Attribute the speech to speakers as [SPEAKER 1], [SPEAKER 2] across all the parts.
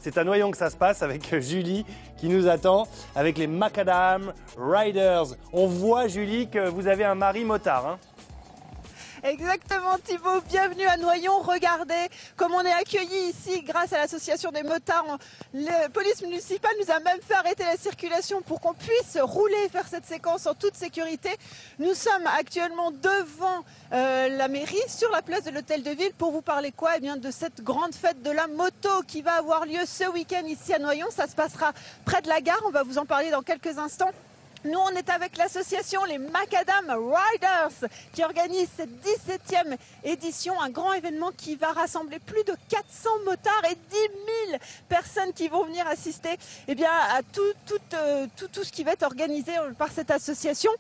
[SPEAKER 1] C'est à Noyon que ça se passe avec Julie qui nous attend avec les Macadam Riders. On voit, Julie, que vous avez un mari motard. Hein.
[SPEAKER 2] Exactement Thibaut, bienvenue à Noyon. Regardez comme on est accueillis ici grâce à l'association des motards. La police municipale nous a même fait arrêter la circulation pour qu'on puisse rouler et faire cette séquence en toute sécurité. Nous sommes actuellement devant la mairie, sur la place de l'hôtel de ville, pour vous parler quoi? Eh bien de cette grande fête de la moto qui va avoir lieu ce week-end ici à Noyon. Ça se passera près de la gare, on va vous en parler dans quelques instants. Nous, on est avec l'association les Macadam Riders qui organise cette 17e édition, un grand événement qui va rassembler plus de 400 motards et 10 000 personnes qui vont venir assister à tout ce qui va être organisé par cette association.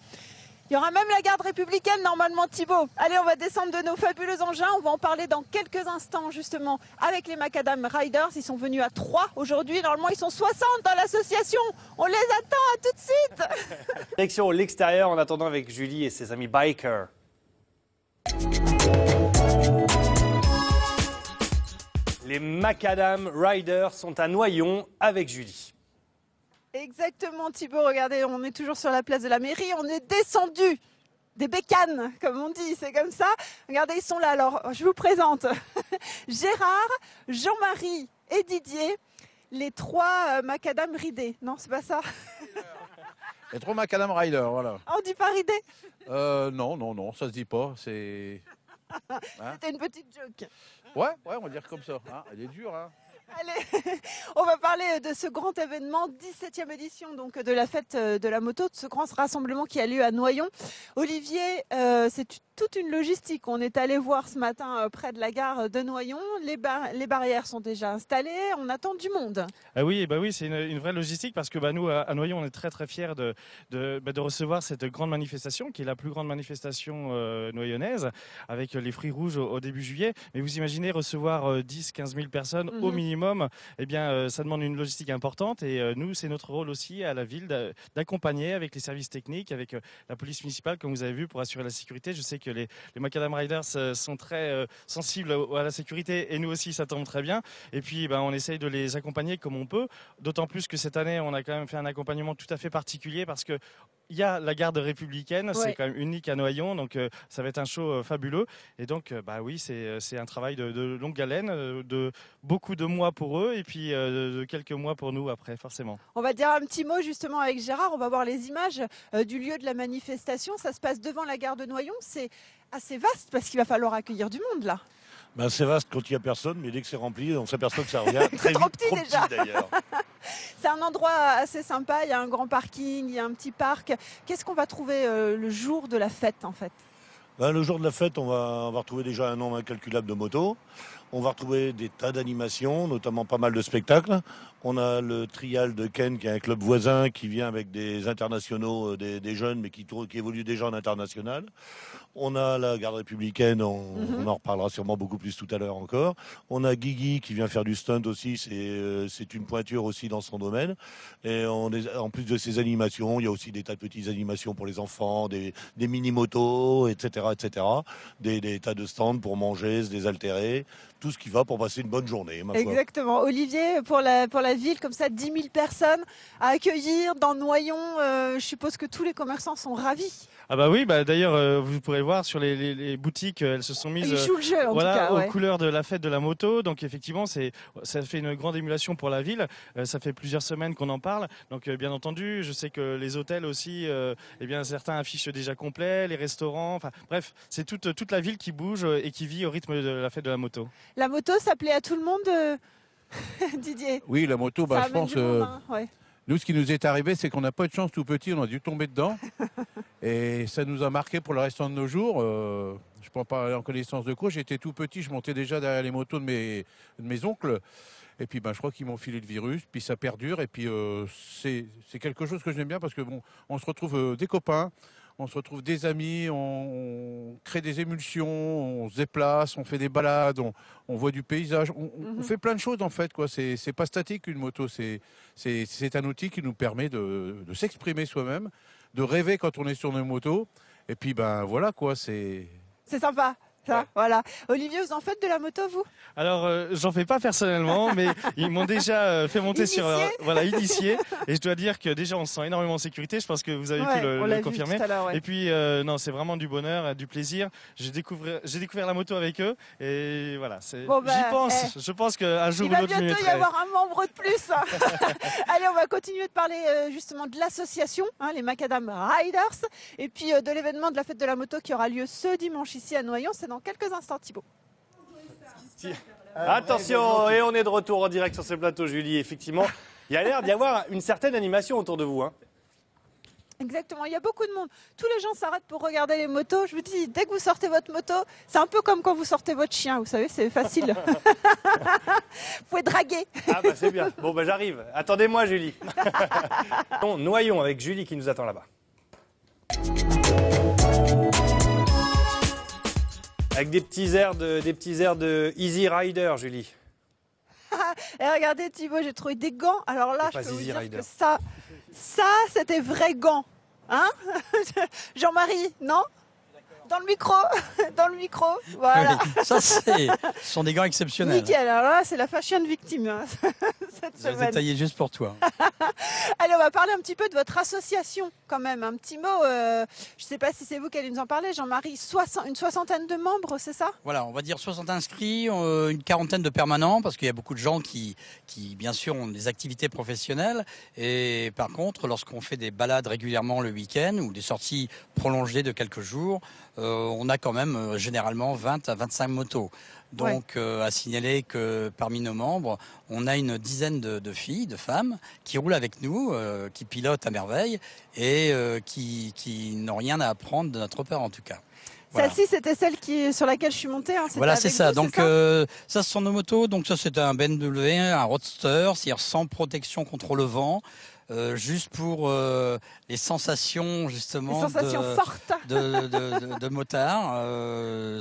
[SPEAKER 2] Il y aura même la garde républicaine normalement Thibaut. Allez, on va descendre de nos fabuleux engins. On va en parler dans quelques instants justement avec les Macadam Riders. Ils sont venus à 3 aujourd'hui. Normalement, ils sont 60 dans l'association. On les attend, à tout de suite.
[SPEAKER 1] Direction l'extérieur en attendant avec Julie et ses amis bikers. Les Macadam Riders sont à Noyon avec Julie.
[SPEAKER 2] Exactement Thibaut, regardez, on est toujours sur la place de la mairie, on est descendu des bécanes, comme on dit, c'est comme ça. Regardez, ils sont là, alors je vous présente Gérard, Jean-Marie et Didier, les 3 Macadam ridés. Non, c'est pas ça.
[SPEAKER 3] Les 3 Macadam Riders, voilà.
[SPEAKER 2] On dit pas ridés?
[SPEAKER 3] Non, ça se dit pas, c'est...
[SPEAKER 2] Hein? C'était une petite joke.
[SPEAKER 3] Ouais, on va dire comme ça. Hein, elle est dure, hein.
[SPEAKER 2] Allez, on va parler de ce grand événement, 17e édition donc de la fête de la moto, de ce grand rassemblement qui a lieu à Noyon. Olivier, c'est toute une logistique. On est allé voir ce matin près de la gare de Noyon. Les barrières sont déjà installées. On attend du monde.
[SPEAKER 4] Ah oui, c'est une vraie logistique parce que nous, à Noyon, on est très très fiers de recevoir cette grande manifestation qui est la plus grande manifestation noyonnaise avec les fruits rouges au début juillet. Mais vous imaginez recevoir 10-15 000 personnes au minimum, ça demande une logistique importante et nous, c'est notre rôle aussi à la ville d'accompagner avec les services techniques, avec la police municipale, comme vous avez vu, pour assurer la sécurité. Je sais que les Macadam Riders sont très sensibles à la sécurité et nous aussi, ça tombe très bien. Et puis, on essaye de les accompagner comme on peut, d'autant plus que cette année, on a quand même fait un accompagnement tout à fait particulier parce que il y a la garde républicaine, c'est quand même unique à Noyon, donc ça va être un show fabuleux. Et donc, oui, c'est un travail de longue haleine, de beaucoup de mois pour eux et puis de quelques mois pour nous après, forcément.
[SPEAKER 2] On va dire un petit mot justement avec Gérard, on va voir les images du lieu de la manifestation. Ça se passe devant la gare de Noyon, c'est assez vaste parce qu'il va falloir accueillir du monde là.
[SPEAKER 5] C'est vaste quand il n'y a personne, mais dès que c'est rempli, on s'aperçoit que ça revient très vite,
[SPEAKER 2] trop petit
[SPEAKER 5] d'ailleurs.
[SPEAKER 2] C'est un endroit assez sympa, il y a un grand parking, il y a un petit parc. Qu'est-ce qu'on va trouver le jour de la fête en fait?
[SPEAKER 5] Le jour de la fête, on va retrouver déjà un nombre incalculable de motos. On va retrouver des tas d'animations, notamment pas mal de spectacles. On a le Trial de Ken, qui est un club voisin qui vient avec des internationaux, des jeunes, mais qui évoluent déjà en international. On a la garde républicaine, on en reparlera sûrement beaucoup plus tout à l'heure encore. On a Guigui qui vient faire du stunt aussi, c'est une pointure aussi dans son domaine. Et en plus de ces animations, il y a aussi des tas de petites animations pour les enfants, des mini-motos, etc. Des tas de stands pour manger, se désaltérer. Tout ce qui va pour passer une bonne journée.
[SPEAKER 2] Exactement. Olivier, pour la ville, comme ça, 10 000 personnes à accueillir dans Noyon, je suppose que tous les commerçants sont ravis.
[SPEAKER 4] Ah oui, d'ailleurs, vous pourrez le voir sur les boutiques, elles se sont mises
[SPEAKER 2] Ils jouent le jeu, en tout cas,
[SPEAKER 4] aux couleurs de la fête de la moto. Donc effectivement, ça fait une grande émulation pour la ville. Ça fait plusieurs semaines qu'on en parle. Donc bien entendu, je sais que les hôtels aussi, certains affichent déjà complet, les restaurants. Enfin bref, c'est toute la ville qui bouge et qui vit au rythme de la fête de la moto.
[SPEAKER 2] La moto, ça plaît à tout le monde, Didier?
[SPEAKER 3] Oui, la moto, je pense... Nous, ce qui nous est arrivé, c'est qu'on n'a pas eu de chance tout petit, on a dû tomber dedans. Et ça nous a marqué pour le restant de nos jours. Je ne prends pas en connaissance de cause. J'étais tout petit, je montais déjà derrière les motos de mes oncles. Et puis, je crois qu'ils m'ont filé le virus. Puis ça perdure. Et puis, c'est quelque chose que j'aime bien parce que on se retrouve des copains. On se retrouve des amis, on crée des émulsions, on se déplace, on fait des balades, on voit du paysage, on fait plein de choses en fait, quoi. C'est pas statique une moto, c'est un outil qui nous permet de s'exprimer soi-même, de rêver quand on est sur nos motos. Et puis voilà quoi, c'est
[SPEAKER 2] sympa. Ça, voilà. Olivier, vous en faites de la moto, vous?
[SPEAKER 4] Alors, j'en fais pas personnellement, mais ils m'ont déjà fait monter
[SPEAKER 2] Initié.
[SPEAKER 4] initié. Et je dois dire que déjà, on se sent énormément en sécurité. Je pense que vous avez pu le confirmer.
[SPEAKER 2] Ouais.
[SPEAKER 4] Et puis, non, c'est vraiment du bonheur, du plaisir. J'ai découvert la moto avec eux. Et voilà,
[SPEAKER 2] Bon,
[SPEAKER 4] j'y pense. Je pense qu'un jour ou l'autre, je m'y
[SPEAKER 2] il va bientôt y
[SPEAKER 4] mettrai.
[SPEAKER 2] avoir un membre de plus. Allez, on va continuer de parler justement de l'association, les Macadam Riders, et puis de l'événement de la fête de la moto qui aura lieu ce dimanche ici à Noyon. C'est dans quelques instants, Thibaut.
[SPEAKER 1] Attention, et on est de retour en direct sur ce plateau, Julie. Effectivement, il y a l'air d'y avoir une certaine animation autour de vous.
[SPEAKER 2] Exactement, il y a beaucoup de monde. Tous les gens s'arrêtent pour regarder les motos. Je vous dis, dès que vous sortez votre moto, c'est un peu comme quand vous sortez votre chien, vous savez, c'est facile. Vous pouvez draguer.
[SPEAKER 1] Ah bah c'est bien. Bon bah j'arrive. Attendez-moi, Julie. Noyon avec Julie qui nous attend là-bas. Avec des petits airs de Easy Rider, Julie.
[SPEAKER 2] Et regardez Thibaut, j'ai trouvé des gants. Alors là, je
[SPEAKER 1] pas
[SPEAKER 2] peux vous
[SPEAKER 1] Easy
[SPEAKER 2] dire
[SPEAKER 1] Rider.
[SPEAKER 2] que ça c'était vrai gants. Hein Jean-Marie, non? Dans le micro, voilà.
[SPEAKER 6] Oui, ça, ce sont des gants exceptionnels.
[SPEAKER 2] Nickel, alors là, c'est la fashion victime cette
[SPEAKER 6] Je les ai
[SPEAKER 2] semaine.
[SPEAKER 6] taillés juste pour toi.
[SPEAKER 2] Allez, on va parler un petit peu de votre association quand même. Un petit mot, je ne sais pas si c'est vous qui allez nous en parler, Jean-Marie. Une soixantaine de membres, c'est ça?
[SPEAKER 6] Voilà, on va dire 60 inscrits, une quarantaine de permanents, parce qu'il y a beaucoup de gens qui, bien sûr, ont des activités professionnelles. Et par contre, lorsqu'on fait des balades régulièrement le week-end ou des sorties prolongées de quelques jours, on a quand même généralement 20 à 25 motos. Donc à signaler que parmi nos membres, on a une dizaine de filles, de femmes, qui roulent avec nous, qui pilotent à merveille et qui n'ont rien à apprendre de notre père en tout cas. Voilà.
[SPEAKER 2] Celle-ci, c'était celle sur laquelle je suis montée.
[SPEAKER 6] Voilà, c'est ça. Donc ça, ce sont nos motos. Donc ça, c'est un BMW, un Roadster, c'est-à-dire sans protection contre le vent. Juste pour les sensations justement
[SPEAKER 2] fortes
[SPEAKER 6] de motards.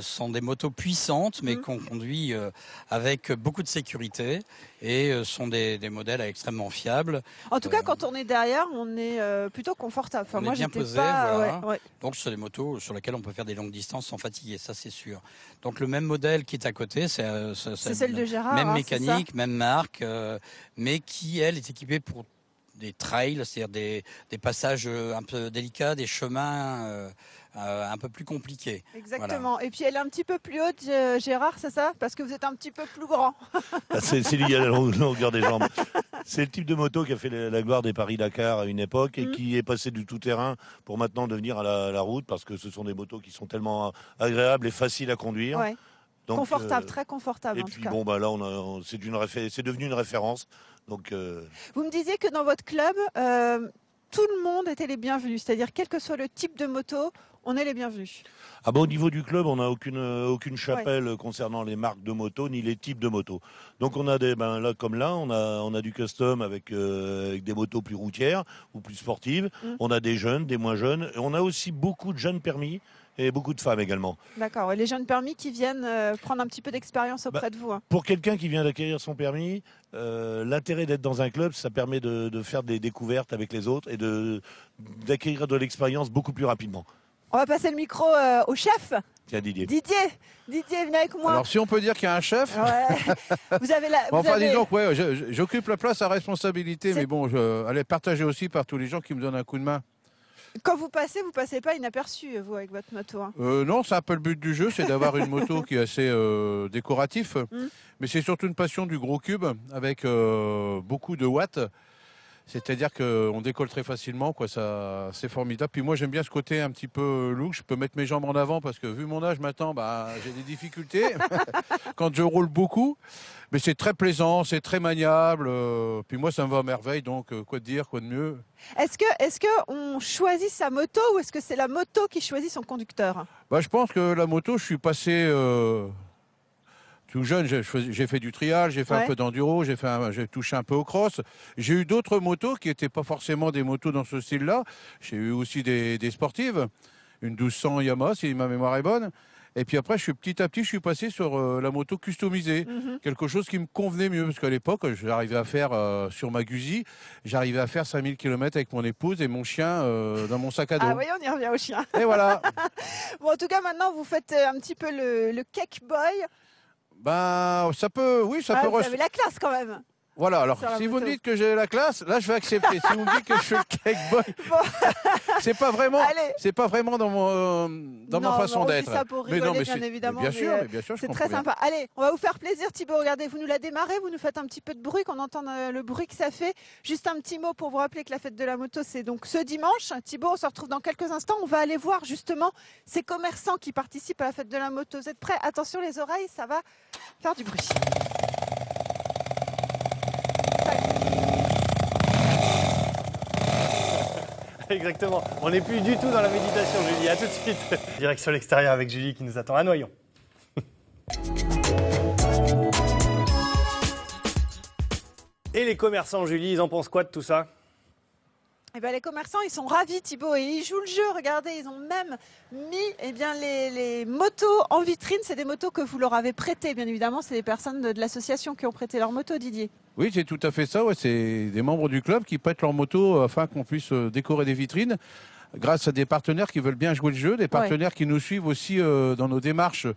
[SPEAKER 6] Ce sont des motos puissantes mais qu'on conduit avec beaucoup de sécurité et sont des modèles extrêmement fiables.
[SPEAKER 2] En tout cas, quand on est derrière, on est plutôt confortable. Enfin,
[SPEAKER 6] moi,
[SPEAKER 2] est bien posé.
[SPEAKER 6] Voilà. Donc, ce sont des motos sur lesquelles on peut faire des longues distances sans fatiguer, ça c'est sûr. Donc, le même modèle qui est à côté, c'est
[SPEAKER 2] celle de Gérard.
[SPEAKER 6] Même mécanique, même marque, mais qui, elle, est équipée pour des trails, c'est-à-dire des passages un peu délicats, des chemins un peu plus compliqués.
[SPEAKER 2] Exactement. Voilà. Et puis elle est un petit peu plus haute, Gérard, c'est ça? Parce que vous êtes un petit peu plus grand.
[SPEAKER 5] C'est lié à la longueur des jambes. C'est le type de moto qui a fait la gloire des Paris-Dakar à une époque et qui est passé du tout-terrain pour maintenant devenir à la route parce que ce sont des motos qui sont tellement agréables et faciles à conduire.
[SPEAKER 2] Ouais. Donc, confortable, très confortable
[SPEAKER 5] et
[SPEAKER 2] en
[SPEAKER 5] puis,
[SPEAKER 2] tout cas.
[SPEAKER 5] Bon, bah là, c'est devenu une référence. Donc,
[SPEAKER 2] Vous me disiez que dans votre club, tout le monde était les bienvenus. C'est-à-dire, quel que soit le type de moto, on est les bienvenus.
[SPEAKER 5] Ah bah, au niveau du club, on n'a aucune chapelle concernant les marques de motos ni les types de motos. Donc on a on a du custom avec des motos plus routières ou plus sportives. On a des jeunes, des moins jeunes. Et on a aussi beaucoup de jeunes permis et beaucoup de femmes également.
[SPEAKER 2] D'accord. Et les jeunes permis qui viennent prendre un petit peu d'expérience auprès de vous.
[SPEAKER 5] Pour quelqu'un qui vient d'acquérir son permis, l'intérêt d'être dans un club, ça permet de faire des découvertes avec les autres et d'acquérir de l'expérience beaucoup plus rapidement.
[SPEAKER 2] On va passer le micro au chef.
[SPEAKER 5] Tiens, Didier,
[SPEAKER 2] venez avec moi.
[SPEAKER 3] Alors, si on peut dire qu'il y a un chef.
[SPEAKER 2] Ouais. Vous avez la.
[SPEAKER 3] Disons que j'occupe la place à responsabilité, mais bon, elle est partagée aussi par tous les gens qui me donnent un coup de main.
[SPEAKER 2] Quand vous passez pas inaperçu, vous, avec votre moto.
[SPEAKER 3] Non, c'est un peu le but du jeu, c'est d'avoir une moto qui est assez décoratif. Mais c'est surtout une passion du gros cube avec beaucoup de watts. C'est-à-dire qu'on décolle très facilement, quoi. Ça, c'est formidable. Puis moi, j'aime bien ce côté un petit peu look. Je peux mettre mes jambes en avant parce que vu mon âge maintenant, j'ai des difficultés quand je roule beaucoup. Mais c'est très plaisant, c'est très maniable. Puis moi, ça me va à merveille. Donc, quoi de dire, quoi de mieux?
[SPEAKER 2] Est-ce que on choisit sa moto ou est-ce que c'est la moto qui choisit son conducteur?
[SPEAKER 3] Je pense que la moto, je suis passé... Tout jeune, j'ai fait du trial, j'ai fait un peu d'enduro, j'ai touché un peu au cross. J'ai eu d'autres motos qui n'étaient pas forcément des motos dans ce style-là. J'ai eu aussi des sportives, une 1200 Yamaha, si ma mémoire est bonne. Et puis après, petit à petit, je suis passé sur la moto customisée. Quelque chose qui me convenait mieux. Parce qu'à l'époque, j'arrivais à faire, sur ma Guzzi, j'arrivais à faire 5000 km avec mon épouse et mon chien dans mon sac à dos.
[SPEAKER 2] Ah oui, on y revient au chien.
[SPEAKER 3] Et voilà.
[SPEAKER 2] Bon, en tout cas, maintenant, vous faites un petit peu le cake boy.
[SPEAKER 3] Ben, ça peut, oui, ça peut.
[SPEAKER 2] Vous avez la classe quand même.
[SPEAKER 3] Voilà, alors si vous
[SPEAKER 2] moto.
[SPEAKER 3] me dites que j'ai la classe, là je vais accepter. Si vous me dites que je fais le cake boy,
[SPEAKER 2] Bon.
[SPEAKER 3] c'est pas vraiment dans ma façon d'être.
[SPEAKER 2] Ça pour rigoler, bien évidemment.
[SPEAKER 3] Bien sûr, je
[SPEAKER 2] c'est
[SPEAKER 3] comprends
[SPEAKER 2] très
[SPEAKER 3] bien.
[SPEAKER 2] sympa. Allez, on va vous faire plaisir, Thibaut. Regardez, vous nous la démarrez, vous nous faites un petit peu de bruit, qu'on entende le bruit que ça fait. Juste un petit mot pour vous rappeler que la fête de la moto, c'est donc ce dimanche. Thibaut, on se retrouve dans quelques instants. On va aller voir justement ces commerçants qui participent à la fête de la moto. Vous êtes prêts? Attention les oreilles, ça va faire du bruit.
[SPEAKER 1] Exactement. On n'est plus du tout dans la méditation, Julie. À tout de suite. Direction l'extérieur avec Julie qui nous attend à Noyon. Et les commerçants, Julie, ils en pensent quoi de tout ça?
[SPEAKER 2] Eh ben, les commerçants, ils sont ravis, Thibaut, et ils jouent le jeu. Regardez, ils ont même mis les motos en vitrine. C'est des motos que vous leur avez prêtées, bien évidemment. C'est des personnes de l'association qui ont prêté leurs motos, Didier.
[SPEAKER 3] Oui, c'est tout à fait ça. Ouais, c'est des membres du club qui prêtent leurs motos afin qu'on puisse décorer des vitrines grâce à des partenaires qui veulent bien jouer le jeu, des partenaires qui nous suivent aussi dans nos démarches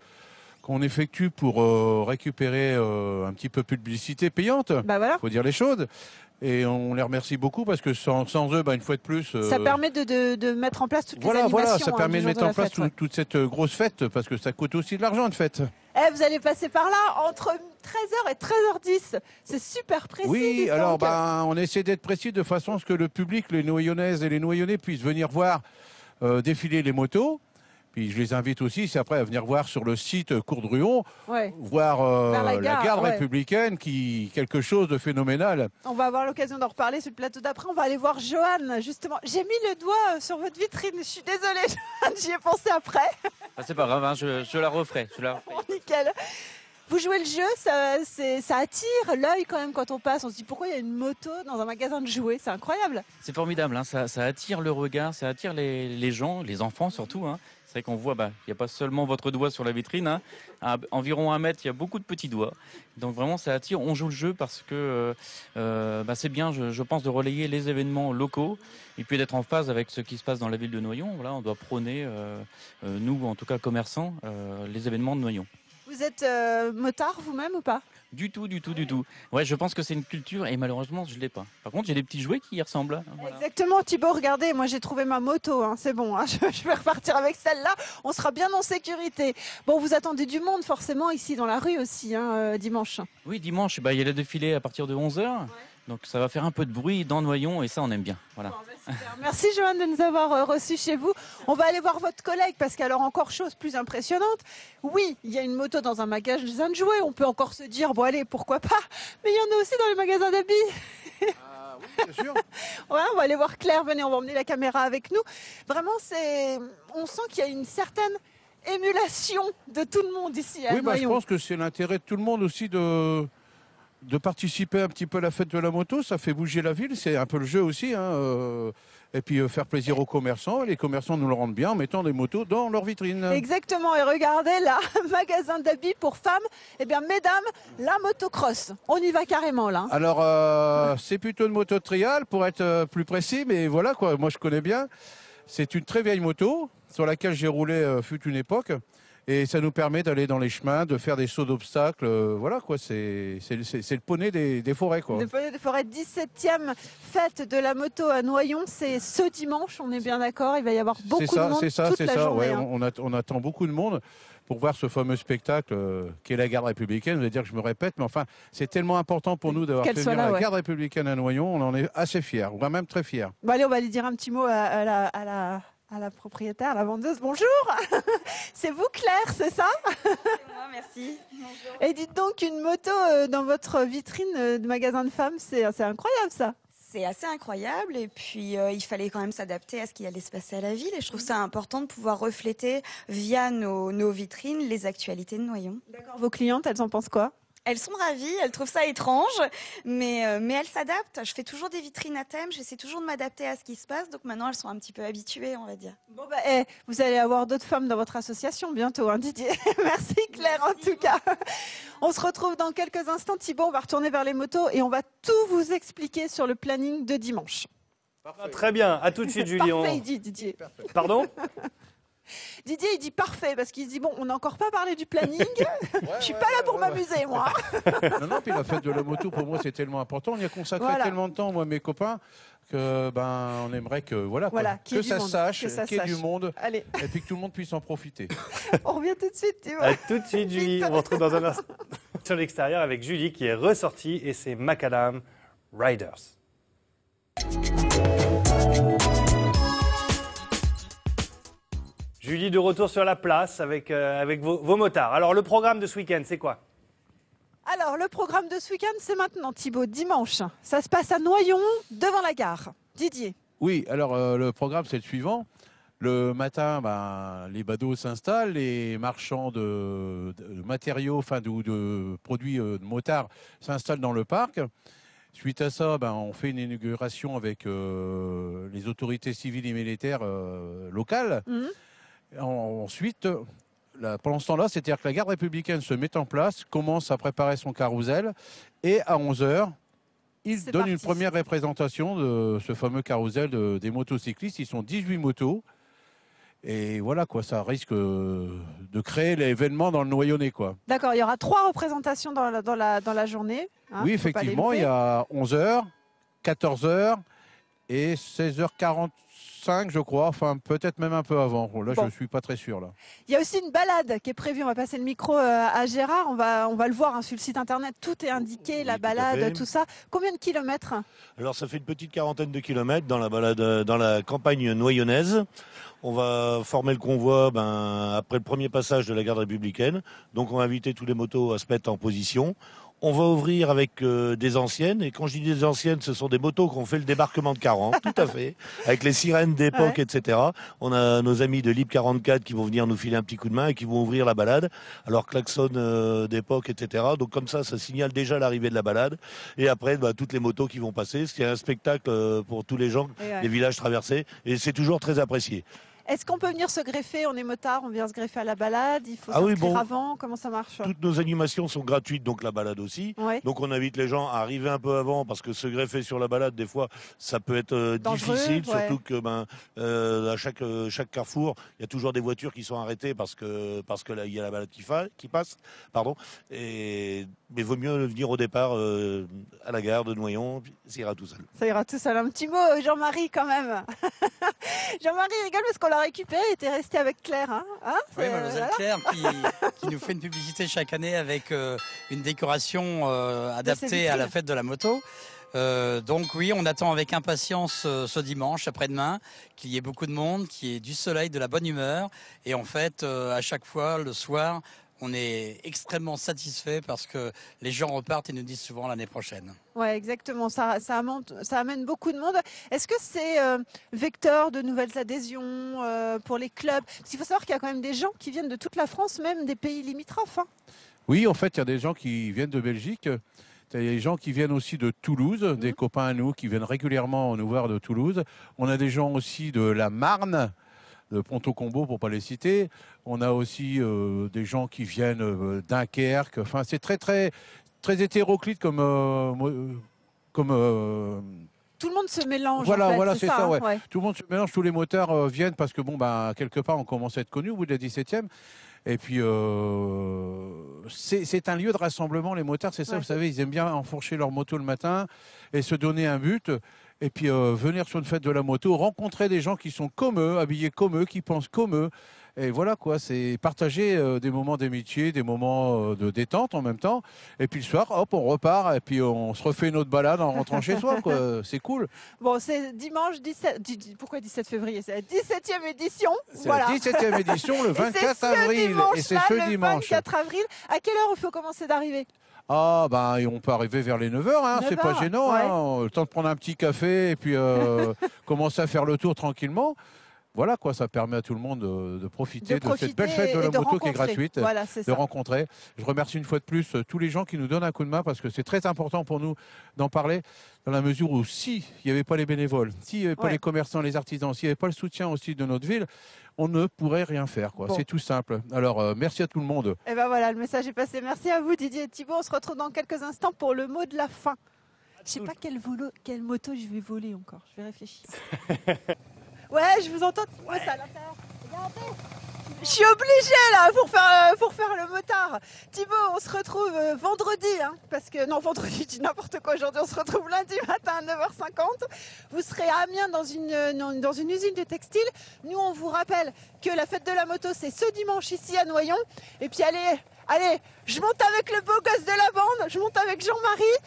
[SPEAKER 3] qu'on effectue pour récupérer un petit peu de publicité payante.
[SPEAKER 2] Bah voilà.
[SPEAKER 3] Faut dire les choses. Et on les remercie beaucoup parce que sans eux, une fois de plus...
[SPEAKER 2] Ça permet de mettre en place toutes les animations.
[SPEAKER 3] Voilà, ça permet de mettre en place
[SPEAKER 2] toute
[SPEAKER 3] cette grosse fête parce que ça coûte aussi de l'argent, une fête.
[SPEAKER 2] Vous allez passer par là entre 13h et 13h10. C'est super précis.
[SPEAKER 3] Oui, alors on essaie d'être précis de façon à ce que le public, les Noyonnaises et les Noyonnais puissent venir voir défiler les motos. Puis je les invite aussi, c'est après à venir voir sur le site Courdruon, voir la garde républicaine, qui quelque chose de phénoménal.
[SPEAKER 2] On va avoir l'occasion d'en reparler sur le plateau d'après. On va aller voir Johan, justement. J'ai mis le doigt sur votre vitrine. Je suis désolée, Johan, j'y ai pensé après.
[SPEAKER 7] Ah, c'est pas grave, hein, je la referai.
[SPEAKER 2] Bon, nickel. Vous jouez le jeu, ça attire l'œil quand même quand on passe. On se dit pourquoi il y a une moto dans un magasin de jouets, c'est incroyable.
[SPEAKER 7] C'est formidable, hein, ça attire le regard, ça attire les gens, les enfants surtout. Hein. C'est vrai qu'on voit, il n'y a pas seulement votre doigt sur la vitrine. Hein. À environ 1 mètre, il y a beaucoup de petits doigts. Donc vraiment, ça attire. On joue le jeu parce que c'est bien, je pense, de relayer les événements locaux et puis d'être en phase avec ce qui se passe dans la ville de Noyon. Voilà, on doit prôner, nous, en tout cas commerçants, les événements de Noyon.
[SPEAKER 2] Vous êtes motard vous-même ou pas?
[SPEAKER 7] Du tout. Ouais, je pense que c'est une culture et malheureusement, je ne l'ai pas. Par contre, j'ai des petits jouets qui y ressemblent. Voilà.
[SPEAKER 2] Exactement, Thibaut, regardez, moi j'ai trouvé ma moto, hein, c'est bon, hein, je vais repartir avec celle-là, on sera bien en sécurité. Bon, vous attendez du monde forcément ici dans la rue aussi, hein, dimanche.
[SPEAKER 7] Oui, dimanche, il y a le défilé à partir de 11h. Ouais. Donc ça va faire un peu de bruit dans Noyon et ça, on aime bien. Voilà.
[SPEAKER 2] Bon, merci Johan de nous avoir reçus chez vous. On va aller voir votre collègue parce qu'alors encore chose plus impressionnante. Oui, il y a une moto dans un magasin de jouets. On peut encore se dire, bon allez, pourquoi pas. Mais il y en a aussi dans les magasins d'habits.
[SPEAKER 3] Oui, bien sûr.
[SPEAKER 2] Ouais, on va aller voir Claire. Venez, on va emmener la caméra avec nous. Vraiment, on sent qu'il y a une certaine émulation de tout le monde ici à Noyon.
[SPEAKER 3] Je pense que c'est l'intérêt de tout le monde aussi de participer un petit peu à la fête de la moto, ça fait bouger la ville, c'est un peu le jeu aussi, hein, et puis faire plaisir aux commerçants, et les commerçants nous le rendent bien en mettant des motos dans leur vitrine.
[SPEAKER 2] Exactement, et regardez là, magasin d'habits pour femmes, eh bien mesdames, la motocross, on y va carrément là.
[SPEAKER 3] Alors c'est plutôt une moto de trial pour être plus précis, mais voilà quoi, moi je connais bien, c'est une très vieille moto sur laquelle j'ai roulé fut une époque. Et ça nous permet d'aller dans les chemins, de faire des sauts d'obstacles. Voilà quoi, c'est le poney des forêts quoi.
[SPEAKER 2] Le poney des forêts, 17e fête de la moto à Noyon, c'est ce dimanche, on est bien d'accord, il va y avoir beaucoup de monde toute la journée.
[SPEAKER 3] Ouais,
[SPEAKER 2] hein.
[SPEAKER 3] on attend beaucoup de monde pour voir ce fameux spectacle qui est la garde républicaine. Vous allez dire que je me répète, mais enfin, c'est tellement important pour nous d'avoir fait venir la garde républicaine à Noyon, on en est assez fiers, on va même très fiers.
[SPEAKER 2] Bon, allez, on va aller dire un petit mot à la propriétaire, à la vendeuse. Bonjour. C'est vous Claire, c'est ça?
[SPEAKER 8] C'est moi, merci. Bonjour.
[SPEAKER 2] Et dites donc, une moto dans votre vitrine de magasin de femmes, c'est incroyable ça.
[SPEAKER 8] C'est assez incroyable et puis il fallait quand même s'adapter à ce qui allait se passer à la ville et je trouve ça important de pouvoir refléter via nos vitrines les actualités de Noyon.
[SPEAKER 2] D'accord. Vos clientes, elles en pensent quoi?
[SPEAKER 8] Elles sont ravies, elles trouvent ça étrange, mais elles s'adaptent. Je fais toujours des vitrines à thème, j'essaie toujours de m'adapter à ce qui se passe, donc maintenant elles sont un petit peu habituées, on va dire.
[SPEAKER 2] Bon vous allez avoir d'autres femmes dans votre association bientôt, hein, Didier. Merci Claire. Merci, en tout cas. On se retrouve dans quelques instants. Thibaut, on va retourner vers les motos et on va tout vous expliquer sur le planning de dimanche.
[SPEAKER 1] Parfait. Très bien, à tout de suite Julie.
[SPEAKER 2] Parfait, il dit Didier.
[SPEAKER 1] Parfait. Pardon?
[SPEAKER 2] Didier, il dit parfait, parce qu'il se dit, bon, on n'a encore pas parlé du planning, je suis pas là pour m'amuser, moi.
[SPEAKER 3] Non, puis la fête de la moto, pour moi, c'est tellement important. On y a consacré tellement de temps, moi, mes copains, que on aimerait que, que ça se sache, qu'il y ait du monde,
[SPEAKER 2] Allez.
[SPEAKER 3] et puis que tout le monde puisse en profiter.
[SPEAKER 2] On revient tout de suite, tu vois.
[SPEAKER 1] À tout de suite, Julie. On se retrouve dans un instant sur l'extérieur avec Julie qui est ressortie et ses Macadam Riders. Julie, de retour sur la place avec vos motards. Alors, le programme de ce week-end, c'est quoi?
[SPEAKER 2] Alors, le programme de ce week-end, c'est maintenant, Thibaut, dimanche. Ça se passe à Noyon, devant la gare. Didier.
[SPEAKER 3] Oui, alors le programme, c'est le suivant. Le matin, les badauds s'installent, les marchands de matériaux, de produits de motards s'installent dans le parc. Suite à ça, on fait une inauguration avec les autorités civiles et militaires locales. Ensuite, pendant ce temps-là, c'est-à-dire que la garde républicaine se met en place, commence à préparer son carrousel, et à 11h, il donne une première représentation de ce fameux carrousel des motocyclistes. Ils sont 18 motos. Et voilà, quoi, ça risque de créer l'événement dans le Noyonnais, quoi.
[SPEAKER 2] D'accord, il y aura 3 représentations dans la journée. Hein,
[SPEAKER 3] oui, effectivement, il y a 11h, 14h et 16h45, je crois, enfin peut-être même un peu avant. Là, je ne suis pas très sûr. Là.
[SPEAKER 2] Il y a aussi une balade qui est prévue. On va passer le micro à Gérard. On va le voir sur le site internet. Tout est indiqué, oui, la balade, tout ça. Combien de kilomètres?
[SPEAKER 5] Alors, ça fait une petite quarantaine de kilomètres dans la balade, dans la campagne noyonnaise. On va former le convoi après le premier passage de la garde républicaine. Donc, on va inviter tous les motos à se mettre en position. On va ouvrir avec des anciennes. Et quand je dis des anciennes, ce sont des motos qui ont fait le débarquement de 40, tout à fait. Avec les sirènes d'époque, etc. On a nos amis de Lib 44 qui vont venir nous filer un petit coup de main et qui vont ouvrir la balade. Alors, klaxon d'époque, etc. Donc, comme ça signale déjà l'arrivée de la balade. Et après, toutes les motos qui vont passer. C'est un spectacle pour tous les gens, les villages traversés. Et c'est toujours très apprécié.
[SPEAKER 2] Est-ce qu'on peut venir se greffer? On est motard, on vient se greffer à la balade. Il faut s'inscrire avant. Comment ça marche?
[SPEAKER 5] Toutes nos animations sont gratuites, donc la balade aussi. Ouais. Donc on invite les gens à arriver un peu avant parce que se greffer sur la balade, des fois, ça peut être difficile. Surtout que à chaque carrefour, il y a toujours des voitures qui sont arrêtées parce que là, il y a la balade qui passe. Pardon. Mais vaut mieux venir au départ à la gare de Noyon, ça ira tout seul.
[SPEAKER 2] Ça ira tout seul. Un petit mot, Jean-Marie, quand même. Jean-Marie rigole parce qu'on l'a récupéré et était resté avec Claire.
[SPEAKER 6] Oui, mademoiselle Claire qui nous fait une publicité chaque année avec une décoration adaptée à la fête de la moto. Donc oui, on attend avec impatience ce dimanche, après-demain, qu'il y ait beaucoup de monde, qu'il y ait du soleil, de la bonne humeur. Et en fait, à chaque fois, le soir, on est extrêmement satisfait parce que les gens repartent et nous disent souvent l'année prochaine.
[SPEAKER 2] Oui, exactement. Ça amène beaucoup de monde. Est-ce que c'est vecteur de nouvelles adhésions pour les clubs? Parce qu'il faut savoir qu'il y a quand même des gens qui viennent de toute la France, même des pays limitrophes.
[SPEAKER 3] Oui, en fait, il y a des gens qui viennent de Belgique. Il y a des gens qui viennent aussi de Toulouse, des copains à nous qui viennent régulièrement nous voir de Toulouse. On a des gens aussi de la Marne, de Ponto-Combo pour ne pas les citer. On a aussi des gens qui viennent Dunkerque. Enfin, c'est très, très, très hétéroclite comme
[SPEAKER 2] tout le monde se mélange.
[SPEAKER 3] Voilà,
[SPEAKER 2] en fait,
[SPEAKER 3] voilà, c'est ça. Ouais.
[SPEAKER 2] Ouais.
[SPEAKER 3] Tout le monde se mélange, tous les motards viennent parce que quelque part, on commence à être connus au bout de la 17e. Et puis, c'est un lieu de rassemblement, les motards, c'est ça, vous savez, ils aiment bien enfourcher leur moto le matin et se donner un but. Et puis, venir sur une fête de la moto, rencontrer des gens qui sont comme eux, habillés comme eux, qui pensent comme eux. Et voilà, quoi, c'est partager des moments d'amitié, des moments de détente en même temps. Et puis le soir, hop, on repart et puis on se refait une autre balade en rentrant chez soi, quoi. C'est cool.
[SPEAKER 2] Bon, c'est dimanche 17... Pourquoi 17 février? C'est la 17e édition.
[SPEAKER 3] C'est la 17e édition, le 24 avril. Et c'est ce dimanche.
[SPEAKER 2] Le 24 avril. À quelle heure il faut commencer d'arriver?
[SPEAKER 3] Ah, on peut arriver vers les 9h, c'est pas gênant. Le temps de prendre un petit café et puis commencer à faire le tour tranquillement. voilà quoi, ça permet à tout le monde de profiter de cette belle
[SPEAKER 2] et
[SPEAKER 3] fête de la
[SPEAKER 2] de
[SPEAKER 3] moto qui est
[SPEAKER 2] rencontrer.
[SPEAKER 3] gratuite,
[SPEAKER 2] Voilà, c'est
[SPEAKER 3] de
[SPEAKER 2] ça.
[SPEAKER 3] rencontrer. Je remercie une fois de plus tous les gens qui nous donnent un coup de main parce que c'est très important pour nous d'en parler dans la mesure où s'il n'y avait pas les bénévoles, s'il n'y avait pas
[SPEAKER 2] Ouais.
[SPEAKER 3] les commerçants, les artisans, s'il n'y avait pas le soutien aussi de notre ville, on ne pourrait rien faire, quoi.
[SPEAKER 2] Bon.
[SPEAKER 3] C'est tout simple. Alors, merci à tout le monde.
[SPEAKER 2] Et ben voilà, le message est passé. Merci à vous Didier et Thibaut. On se retrouve dans quelques instants pour le mot de la fin. Je sais pas quelle moto je vais voler encore. Je vais réfléchir. Ouais, je vous entends Thibaut, ça à l'intérieur. Regardez. Je suis obligée là pour faire le motard. Thibaut, on se retrouve vendredi, hein, parce que non, vendredi, je dis n'importe quoi. Aujourd'hui, on se retrouve lundi matin à 9h50. Vous serez à Amiens dans une usine de textile. Nous, on vous rappelle que la fête de la moto, c'est ce dimanche ici à Noyon. Et puis allez, je monte avec le beau gosse de la bande. Je monte avec Jean-Marie.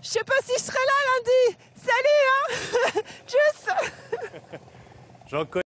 [SPEAKER 2] Je sais pas si je serai là lundi. Salut, hein. Tchuss.
[SPEAKER 1] J'en connais.